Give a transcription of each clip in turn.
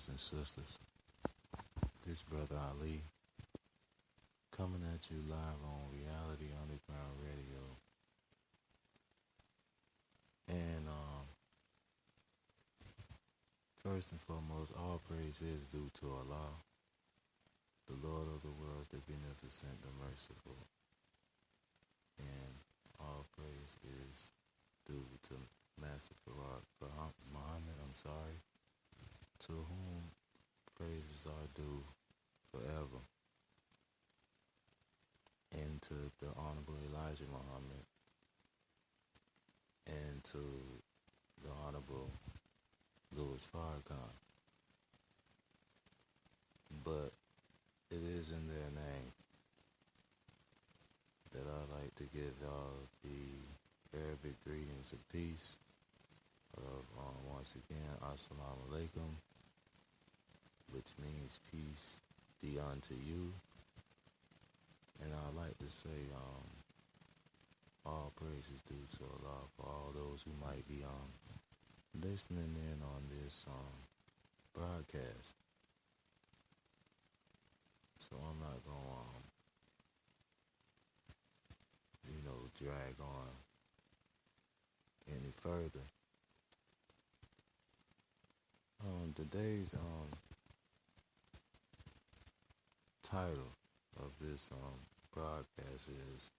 brothers and sisters. This brother Ali coming at you live on Reality Underground Radio. And first and foremost, all praise is due to Allah, the Lord of the worlds, the beneficent, the merciful. And all praise is due to Master Muhammad, to whom praises are due forever. And to the Honorable Elijah Muhammad, and to the Honorable Louis Farrakhan. But it is in their name that I like to give y'all the Arabic greetings of peace of once again, Assalamu alaikum, which means peace be unto you. And I like to say all praise is due to Allah for all those who might be listening in on this broadcast. So I'm not going to drag on any further. Today's title of this broadcast is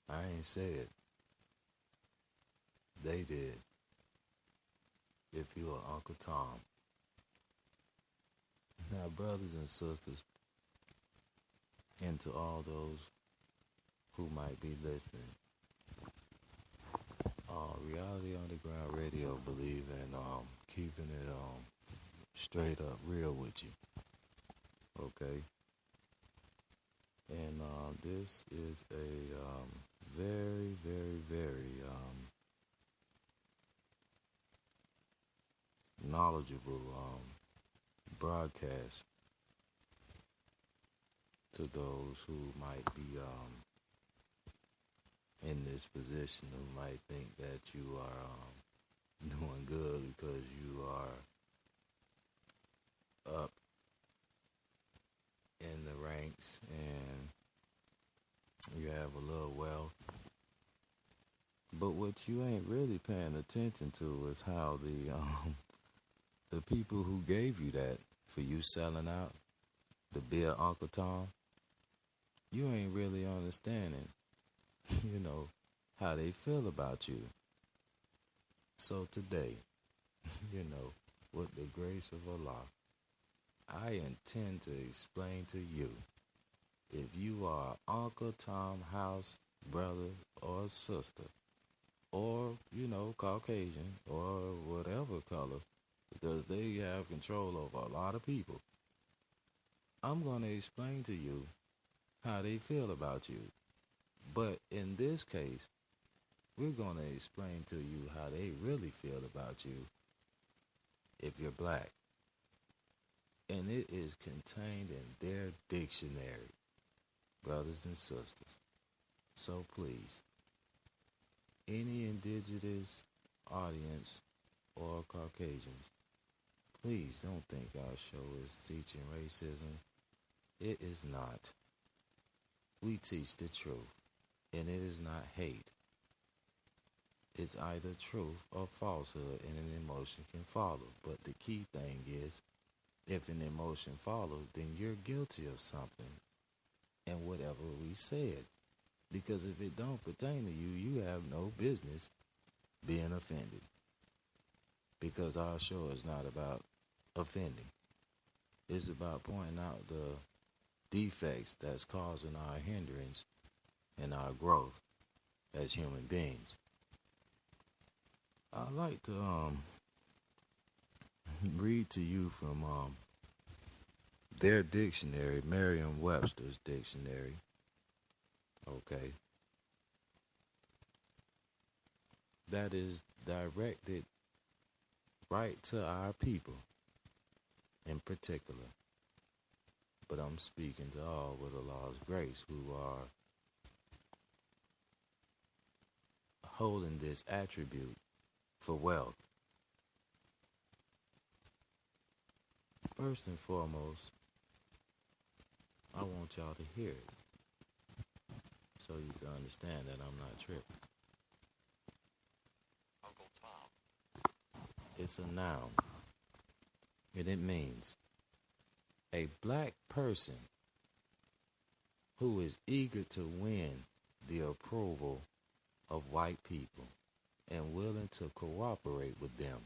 I Ain't Said, They Did. If you are Uncle Tom. Now, brothers and sisters, and to all those who might be listening, Reality Underground Radio believe in keeping it straight up real with you. Okay? And this is a very, very, very knowledgeable broadcast to those who might be in this position, who might think that you are doing good because you are up in the ranks and you have a little wealth. But what you ain't really paying attention to is how the people who gave you that for you selling out to be an Uncle Tom, you ain't really understanding, how they feel about you. So today, with the grace of Allah, I intend to explain to you, if you are Uncle Tom house brother or sister, or, Caucasian, or whatever color, because they have control over a lot of people, I'm going to explain to you how they feel about you. But in this case, we're going to explain to you how they really feel about you if you're black. And it is contained in their dictionary, brothers and sisters. So please, any indigenous audience or Caucasians, please don't think our show is teaching racism. It is not. We teach the truth, and it is not hate. It's either truth or falsehood, and an emotion can follow. But the key thing is, if an emotion follows, then you're guilty of something, and whatever we said. Because if it don't pertain to you, you have no business being offended. Because our show is not about offending. It's about pointing out the defects that's causing our hindrance and our growth as human beings. I'd like to read to you from their dictionary, Merriam-Webster's dictionary. Okay. That is directed right to our people in particular. But I'm speaking to all with Allah's grace who are holding this attribute for wealth. first and foremost, I want y'all to hear it so you can understand that I'm not tripping. Uncle Tom. It's a noun, and it means a black person who is eager to win the approval of white people and willing to cooperate with them.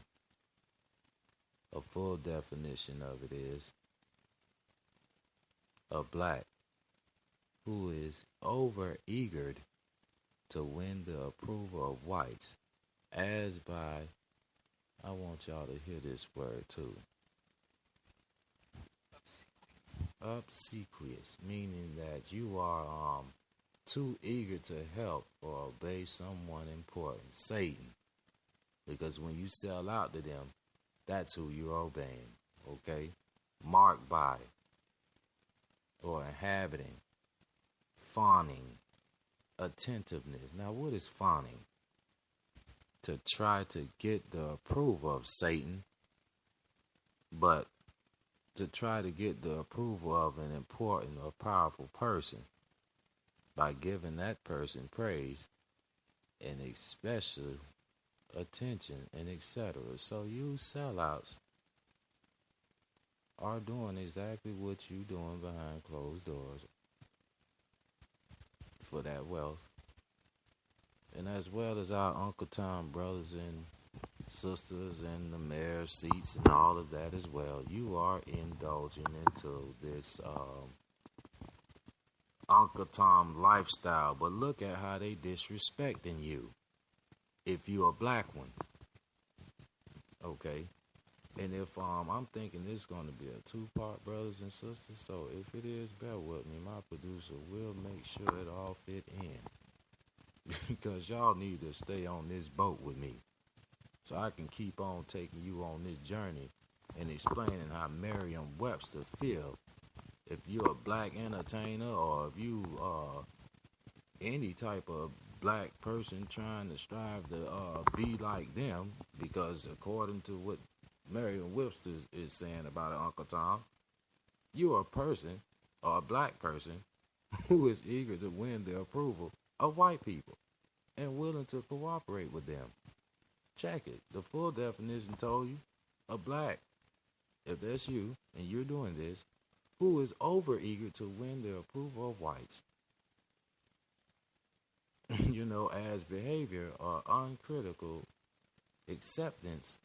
A full definition of it is a black who is over-eagered to win the approval of whites, as by, I want y'all to hear this word too, obsequious, meaning that you are too eager to help or obey someone important, Satan, because when you sell out to them, that's who you're obeying, okay? Marked by or inhabiting, fawning, attentiveness. Now, what is fawning? To try to get the approval of Satan, but to try to get the approval of an important or powerful person by giving that person praise and especially attention and etc. So you sellouts are doing exactly what you doing behind closed doors for that wealth. And as well as our Uncle Tom brothers and sisters and the mayor's seats and all of that as well, you are indulging into this Uncle Tom lifestyle. But look at how they disrespecting you if you're a black one. Okay? And if I'm thinking this is going to be a two-part, brothers and sisters, so if it is, bear with me. My producer will make sure it all fit in. Because y'all need to stay on this boat with me so I can keep on taking you on this journey and explaining how Merriam-Webster feel. If you're a black entertainer or if you any type of black person trying to strive to be like them, because according to what Merriam-Webster is saying about it, Uncle Tom, you're a person or a black person who is eager to win the approval of white people and willing to cooperate with them. Check it. The full definition told you a black, if that's you and you're doing this, who is over eager to win the approval of whites. As behavior or uncritical acceptance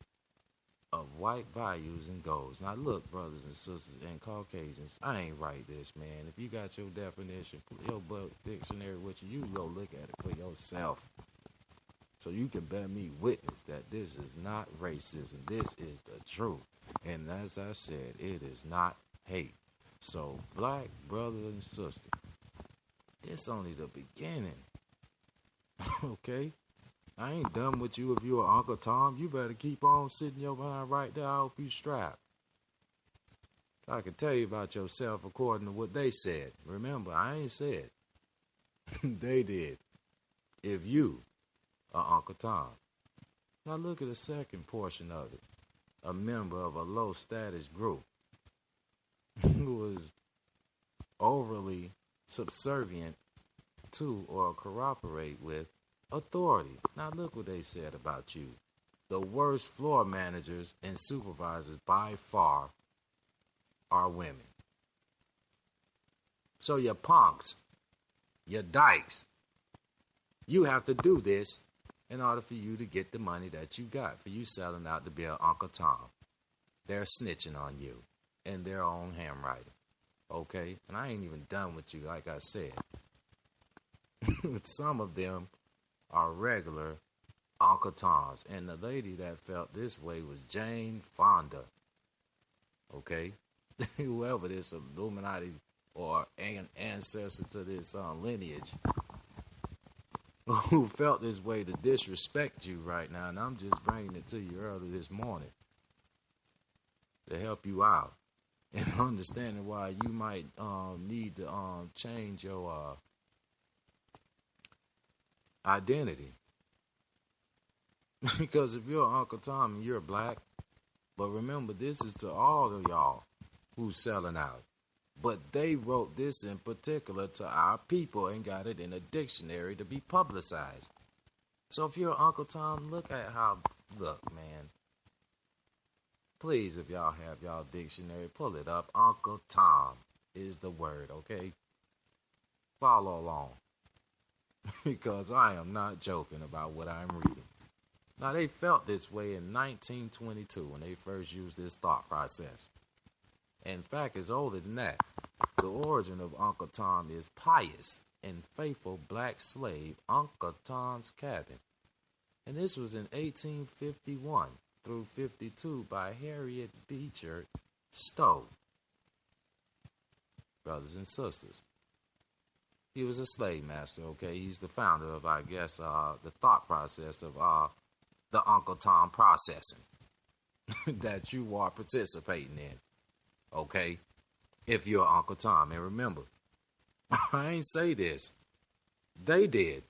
of white values and goals. Now look, brothers and sisters and Caucasians, I ain't write this, man. If you got your definition, your book dictionary with you go look at it for yourself. So you can bear me witness that this is not racism. This is the truth. And as I said, it is not hate. So black brother and sister, this only the beginning. Okay? I ain't done with you if you're Uncle Tom. You better keep on sitting your behind right there. I hope you strapped. I can tell you about yourself according to what they said. Remember, I ain't said. They did. If you are Uncle Tom. Now look at the second portion of it. A member of a low status group who was overly subservient to or cooperate with authority. Now look what they said about you. The worst floor managers and supervisors by far are women. So you punks, you dykes, you have to do this in order for you to get the money that you got for you selling out to be an Uncle Tom. They're snitching on you in their own handwriting. Okay? And I ain't even done with you, like I said. Some of them are regular Uncle Toms. And the lady that felt this way was Jane Fonda. Okay? Whoever this Illuminati or an ancestor to this lineage who felt this way to disrespect you right now. And I'm just bringing it to you early this morning to help you out and understanding why you might need to change your identity. Because if you're Uncle Tom and you're black, but remember, this is to all of y'all. who's selling out. But they wrote this in particular to our people and got it in a dictionary to be publicized. So if you're Uncle Tom, look, man, please, if y'all have y'all dictionary, pull it up. Uncle Tom is the word, okay? Follow along. Because I am not joking about what I'm reading. Now, they felt this way in 1922 when they first used this thought process. In fact, it's older than that. The origin of Uncle Tom is pious and faithful black slave Uncle Tom's Cabin. And this was in 1851 through 52 by Harriet Beecher Stowe. Brothers and sisters. He was a slave master, okay? He's the founder of, I guess, the thought process of the Uncle Tom processing that you are participating in, okay? If you're Uncle Tom. And remember, I ain't say this. They did.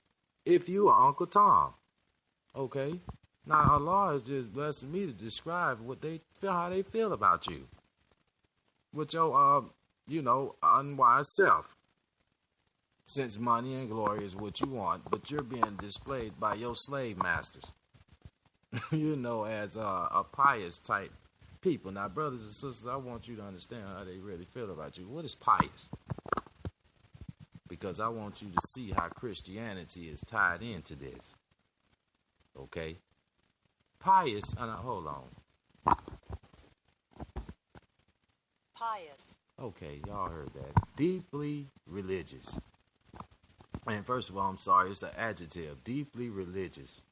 If you are Uncle Tom, okay? Now, Allah is just blessing me to describe how they feel about you. With your, unwise self. Since money and glory is what you want, but you're being displayed by your slave masters, as a pious type people. Now, brothers and sisters, I want you to understand how they really feel about you. What is pious? Because I want you to see how Christianity is tied into this. Okay? Pious, hold on. Pious. Okay, y'all heard that. Deeply religious. And first of all, I'm sorry, it's an adjective. Deeply religious.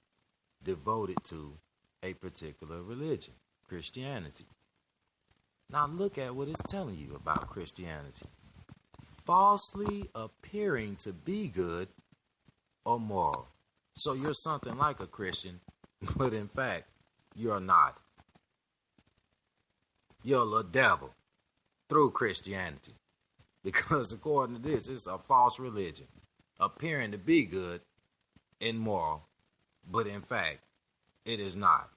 Devoted to a particular religion. Christianity. Now look at what it's telling you about Christianity. Falsely appearing to be good or moral. So you're something like a Christian, but in fact, you're not. You're a little devil through Christianity. Because according to this, it's a false religion. Appearing to be good and moral, but in fact, it is not.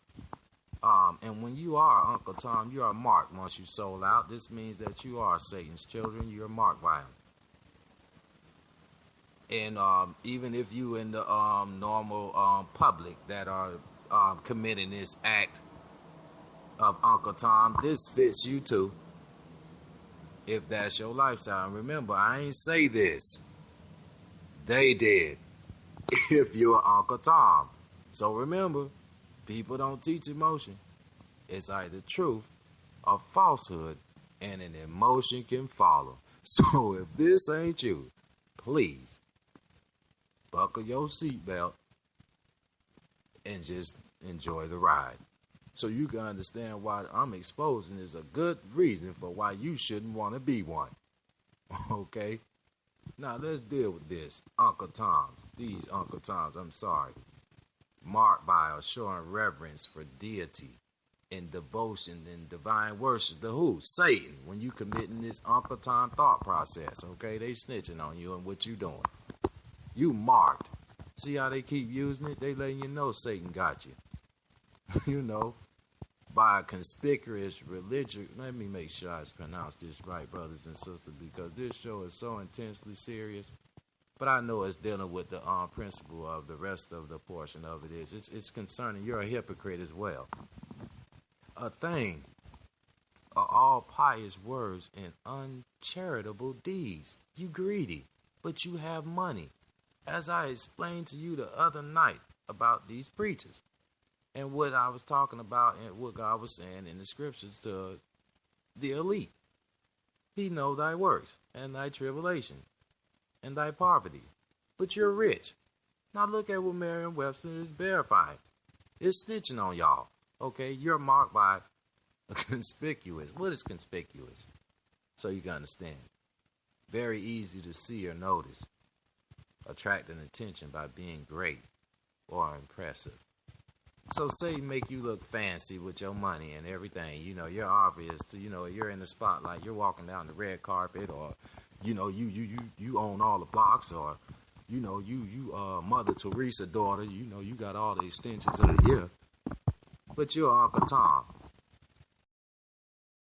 And when you are Uncle Tom, you are marked once you sold out. This means that you are Satan's children. You are marked by him. And even if you in the normal public that are committing this act of Uncle Tom, this fits you too. If that's your lifestyle. And remember, I ain't say this. They did. If you're Uncle Tom. So remember, people don't teach emotion. It's either truth or falsehood, and an emotion can follow. So if this ain't you, please buckle your seatbelt and just enjoy the ride. So you can understand why I'm exposing is a good reason for why you shouldn't want to be one. Okay? Now let's deal with this. Uncle Toms. These Uncle Toms, I'm sorry. Marked by or showing reverence for deity and devotion and divine worship to who? Satan. When you committing this Uncle Tom thought process, okay? They snitching on you and what you doing. You marked. See how they keep using it? They letting you know Satan got you. By a conspicuous religion. Let me make sure I pronounce this right, brothers and sisters, because this show is so intensely serious. But I know it's dealing with the principle of the rest of the portion of it is. It's concerning you're a hypocrite as well. A thing are all pious words and uncharitable deeds. You greedy, but you have money. As I explained to you the other night about these preachers. And what I was talking about and what God was saying in the scriptures to the elite. He know thy works and thy tribulation and thy poverty. But you're rich. Now look at what Merriam-Webster is verifying. It's snitching on y'all. Okay, you're marked by a conspicuous. What is conspicuous? So you can understand. Very easy to see or notice. Attracting attention by being great or impressive. So Satan make you look fancy with your money and everything. You're obvious to, you're in the spotlight. You're walking down the red carpet or, you own all the blocks or, you Mother Teresa daughter. You got all the extensions of the year. But you're Uncle Tom.